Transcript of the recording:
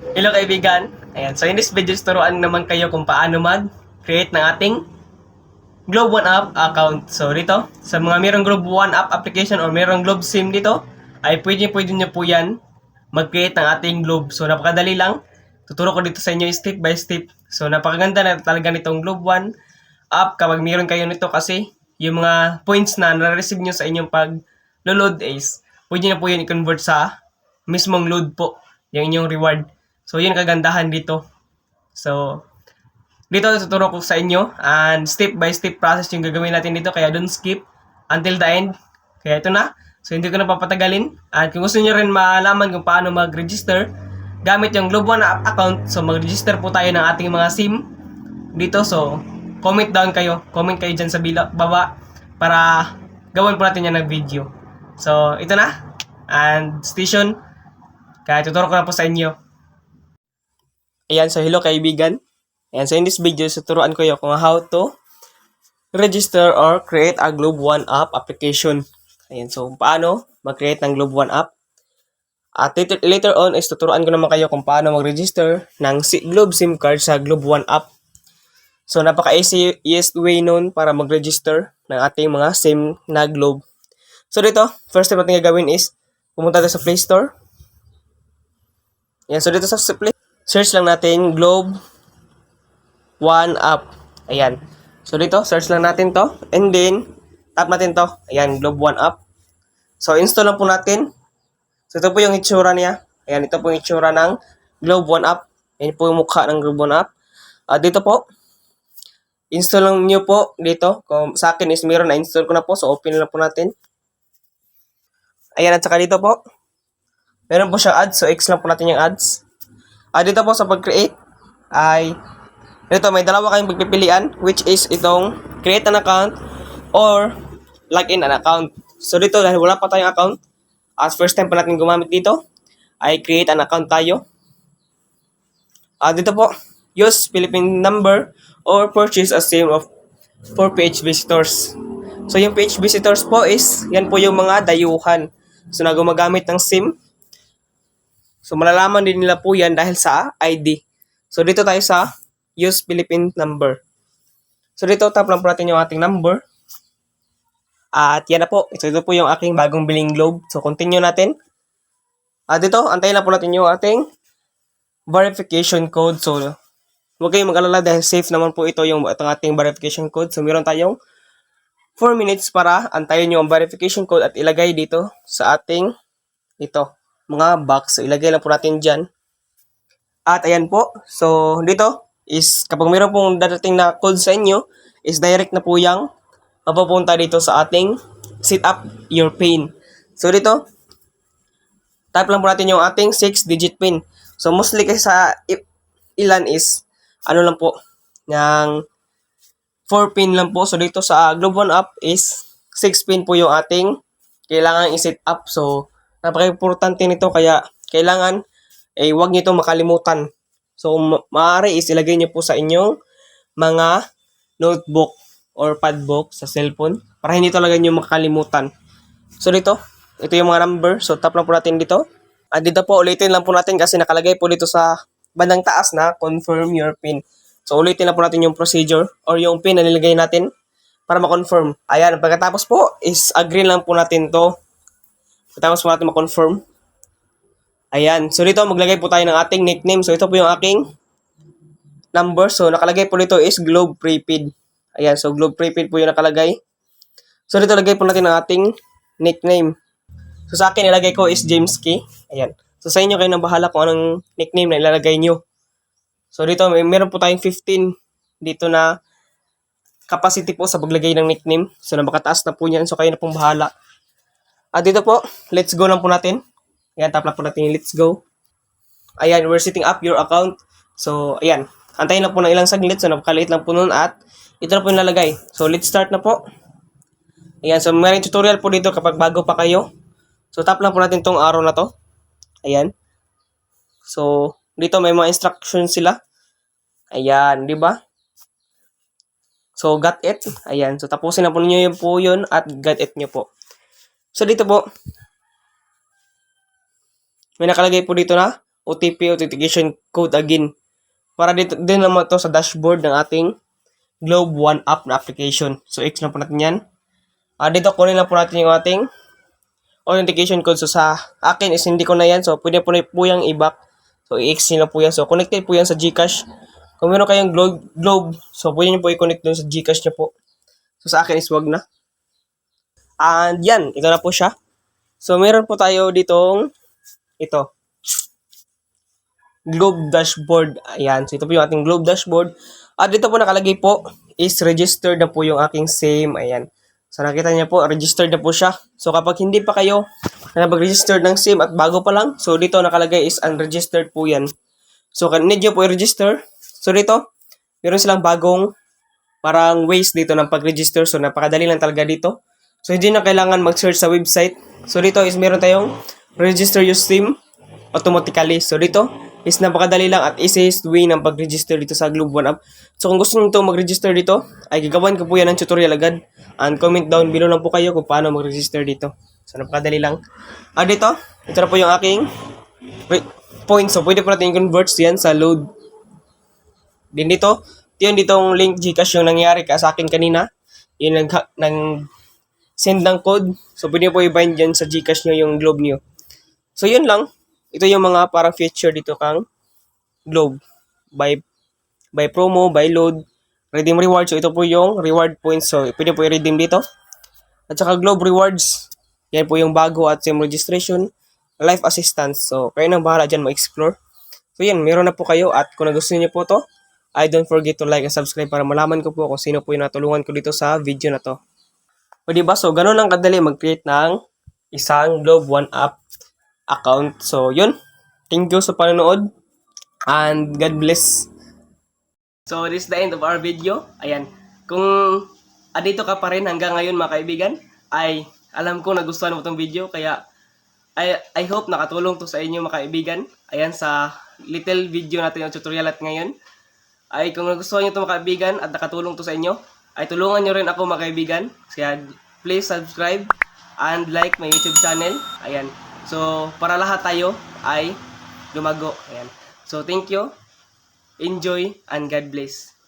Hello kaibigan. Ayan, so in this video, turuan naman kayo kung paano mag-create ng ating Globe One App account. So dito, sa mga mayroong Globe One App application or mayroong Globe SIM dito, ay pwede nyo po yan mag-create ng ating Globe. So napakadali lang. Tuturo ko dito sa inyo step by step. So napakaganda na talaga nitong Globe One App kapag mayroon kayo nito kasi yung mga points na na-receive nyo sa inyong pag-load is pwede na po yun i-convert sa mismong load po yung inyong reward. So, yun kagandahan dito. So, dito tuturo ko sa inyo and step by step process yung gagawin natin dito kaya don't skip until the end. Kaya ito na. So, hindi ko na papatagalin. And kung gusto niyo rin malaman kung paano mag-register gamit yung Globe One account, so mag-register po tayo ng ating mga SIM dito. So, comment down kayo. Comment kayo dyan sa baba para gawin po natin yan ng video. So, ito na. And station, kaya tuturo ko na po sa inyo. Ayan, so hello kaibigan. Ayan, so in this video, tuturuan ko kung how to register or create a Globe One App application. Ayan, so paano mag-create ng Globe One App. At later on is tuturuan ko naman kayo kung paano mag-register ng Globe SIM card sa Globe One App. So napaka-easiest way nun para mag-register ng ating mga SIM na Globe. So dito, first step natin gagawin is pumunta tayo sa Play Store. Ayan, so dito sa Play search lang natin Globe One App. Ayan. So dito, search lang natin to. And then, tap natin to. Ayan, Globe One App. So install lang po natin. So ito po yung itsura niya. Ayan, ito po yung itsura ng Globe One App. Ayan po yung mukha ng Globe One App. Dito po, install lang nyo po dito. Kung sa akin is meron na install ko na po. So open lang po natin. Ayan, at saka dito po, meron po siyang ads. So X lang po natin yung ads. Dito po sa pag-create ay dito may dalawa kayong pagpipilian which is itong create an account or login an account. So dito dahil wala pa tayong account, as first time pa natin gumamit dito, ay create an account tayo. Dito po, use Philippine number or purchase a SIM of for page visitors. So yung page visitors po is yan po yung mga dayuhan. So na gumagamit ng SIM. So, malalaman din nila po yan dahil sa ID. So, dito tayo sa use Philippine number. So, dito tap lang po natin yung ating number. At yan na po. So, ito po yung aking bagong biling Globe. So, continue natin. Dito, antayin na po natin yung ating verification code. So, huwag kayong mag-alala dahil safe naman po itong ating verification code. So, meron tayong 4 minutes para antayin yung verification code at ilagay dito sa ating mga box. So, ilagay lang po natin dyan. At ayan po. So, dito is kapag mayroon pong dadating na code sa inyo, is direct na po yung mapupunta dito sa ating set up your PIN. So, dito, type lang po natin yung ating 6-digit PIN. So, mostly kasi sa ilan is, ano lang po, ng 4 PIN lang po. So, dito sa Globe One App is 6 PIN po yung ating kailangan i-set up. So, napaka-importante nito kaya kailangan huwag niyo itong makalimutan. So, maaari is ilagay niyo po sa inyong mga notebook or padbook sa cellphone para hindi talaga niyo makalimutan. So, dito, ito yung mga number. So, tap lang po natin dito. At dito po, ulitin lang po natin kasi nakalagay po dito sa bandang taas na confirm your PIN. So, ulitin lang po natin yung procedure or yung PIN na nilagay natin para ma-confirm. Ayan, pagkatapos po is agree lang po natin to. Pagkatapos po natin ma-confirm. Ayan. So, dito maglagay po tayo ng ating nickname. So, ito po yung aking number. So, nakalagay po dito is Globe Prepaid. Ayan. So, Globe Prepaid po yung nakalagay. So, dito lagay po natin ang ating nickname. So, sa akin, ilagay ko is James K. Ayan. So, sa inyo kayo nang bahala kung anong nickname na ilalagay nyo. So, dito, meron po tayong 15 dito na capacity po sa paglagay ng nickname. So, nabakataas na po yan. So, kayo na pong bahala. Dito po, let's go lang po natin. Ayan, tap lang po natin yung let's go. Ayan, we're setting up your account. So, ayan. Antayin lang po ng ilang saglit. So, napakaliit lang po nun at ito na po yung lalagay. So, let's start na po. Ayan, so may tutorial po dito kapag bago pa kayo. So, tap lang po natin tong arrow na to. Ayan. So, dito may mga instructions sila. Ayan, di ba? So, got it. Ayan. So, tapusin na po niyo po yun at got it nyo po. So, dito po, may nakalagay po dito na OTP, authentication code again. Para dito din naman to sa dashboard ng ating Globe One app na application. So, X na po natin yan. Dito kunin lang po natin yung ating authentication code. So, sa akin is hindi ko na yan. So, pwede po yung i-back. So, i-X nyo lang po yan. So, connected po yan sa GCash. Kung meron kayong Globe, so, pwede nyo po i-connect dun sa GCash nyo po. So, sa akin is wag na. And yan, ito na po siya. So, meron po tayo ditong ito. Globe dashboard. Ayan. So, ito po yung ating Globe dashboard. At dito po nakalagay po is registered na po yung aking SIM. Ayan. So, nakita niyo po, registered na po siya. So, kapag hindi pa kayo nag-register ng SIM at bago pa lang, so, dito nakalagay is unregistered po yan. So, need nyo po i-register. So, dito, meron silang bagong parang ways dito ng pag-register. So, napakadali lang talaga dito. So, hindi na kailangan mag-search sa website. So, dito is meron tayong register your SIM automatically. So, dito is napakadali lang at easiest way ng pag-register dito sa Globe One app. So, kung gusto nyo mag-register dito, ay gagawan ko po yan ng tutorial agad. And comment down below lang po kayo kung paano mag-register dito. So, napakadali lang. Dito, ito na po yung aking points. So, pwede po natin i-convert yan sa load. Din dito, ditong link Gcash yung nangyari sa akin kanina. Yung send ng code. So, pwede po i-bind dyan sa Gcash nyo yung Globe nyo. So, yun lang. Ito yung mga parang feature dito kang Globe. By promo, by load, redeem reward. So, ito po yung reward points. So, pwede po i-redeem dito. At saka Globe Rewards. Yan po yung bago at SIM registration. Life assistance. So, kayo nang bahala dyan ma-explore. So, yan. Meron na po kayo. At kung nagustuhan niyo po to, I don't forget to like and subscribe para malaman ko po kung sino po yung natulungan ko dito sa video na to. O diba? So, ganun lang kadali mag-create ng isang Globe One app account. So, yun. Thank you sa panonood. And God bless. So, this is the end of our video. Ayan. Kung adito ka pa rin hanggang ngayon mga kaibigan, ay alam ko nagustuhan mo itong video. Kaya, I hope nakatulong to sa inyo mga kaibigan. Ayan, sa little video natin yung tutorial at ngayon. Ay, kung nagustuhan nyo ito mga kaibigan at nakatulong to sa inyo, ay tulungan nyo rin ako mga kaibigan. Kaya, please subscribe and like my YouTube channel. Ayan. So, para lahat tayo ay lumago. Ayan. So, thank you. Enjoy and God bless.